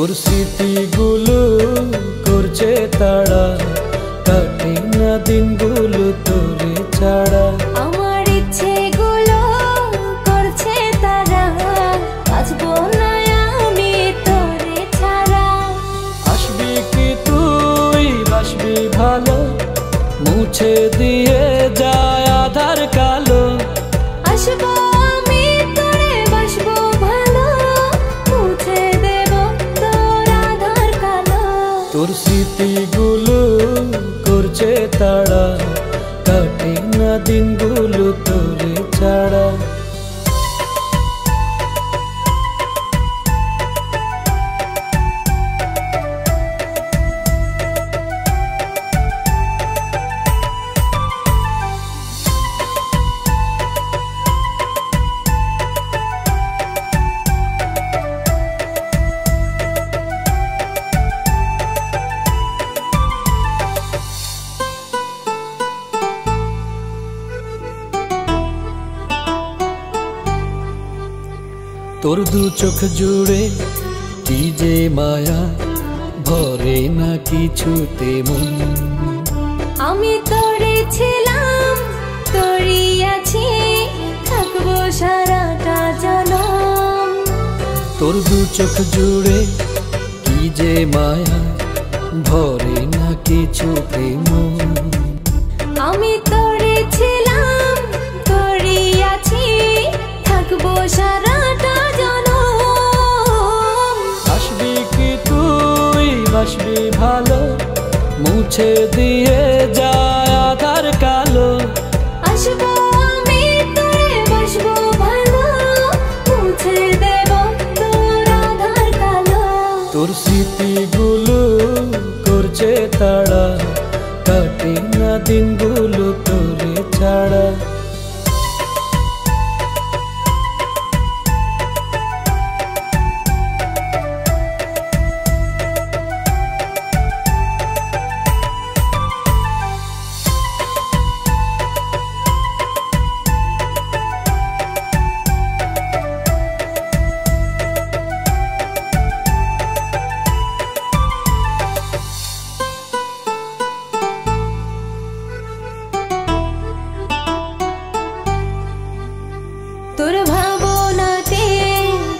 তোর স্মৃতিগুলো করছে তাড়া, কাটে না দিনগুলো তোরে ছাড়া। আমার ইচ্ছেগুলো করছে তারা, বাঁচবো না আমি তোরে ছাড়া। আসবি কি তুই বাসবি ভালো, মুছে দিয়ে যায় আধার কালো। আসবো আমি তোরে বাসবো ভালো, মুছে দেব তোর আধার কালো। তোর স্মৃতিগুলো করছে তাড়া, কাটে না দিনগুলো তোরে ছাড়া। তোর দু চোখ জুড়ে কি যে মায়া, ভরে না কিছুতে মন। আমি তোরে ছিলাম, তোরই আছি, থাকবো সারাটা জনম। তোর দু চোখ জুড়ে কি যে মায়া, ভরে না কিছুতে মন। আমি তোরে ছিলাম, তোরই আছি, থাকবো সারাটা জনম। আসবি কি তুই বাসবি ভালো, মুছে দিয়ে যায় আধার কালো। আসবো আমি তোরে বাসবো ভালো, মুছে দেব তোর আধার কালো। তোর স্মৃতিগুলো করছে তাড়া, কাটে না দিনগুলো তোরে ছাড়া। তোর ভাবনাতে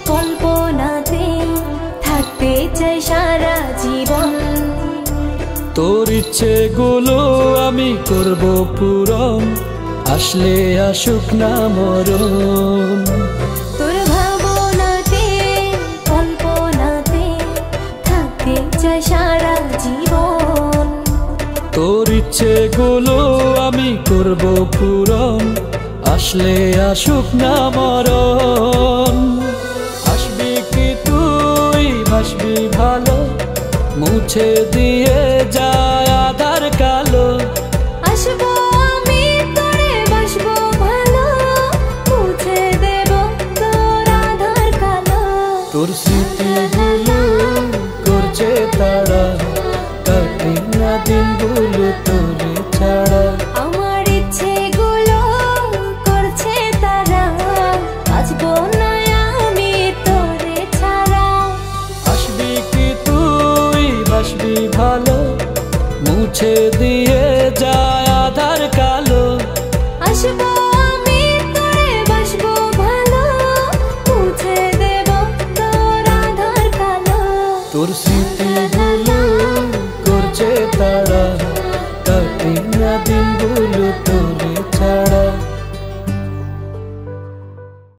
কল্পনাতে থাকতে চাই সারা জীবন। তোর ইচ্ছেগুলো আমি করব পূরণ, আসলে আসুক না মরণ। তোর ভাবনাতে কল্পনাতে থাকতে চাই সারা জীবন। তোর ইচ্ছেগুলো আমি করব পূরণ, আসলে আসুক না মরণ। আসবি কি তুই বাসবি ভালো, মুছে দিয়ে যায় আধার কালো। আসবো আমি তোরে বাসবো ভালো, মুছে দেব তোর আধার কালো। তোর স্মৃতিগুলো করছে তাড়া, কাটে না দিনগুলো তোরে ছাড়া। আমার ইচ্ছেগুলো করছে তারা, বাঁচবো না আমি তোরে ছাড়া। আসবি কি তুই বাসবি ভালো, মুছে দিয়ে যায় আধার কালো। আসবো আমি তোরে বাসবো ভালো, মুছে দেব তোর আধার কালো। তোর স্মৃতিগুলো করছে তাড়া, কাটে না দিনগুলো তোরে ছাড়া।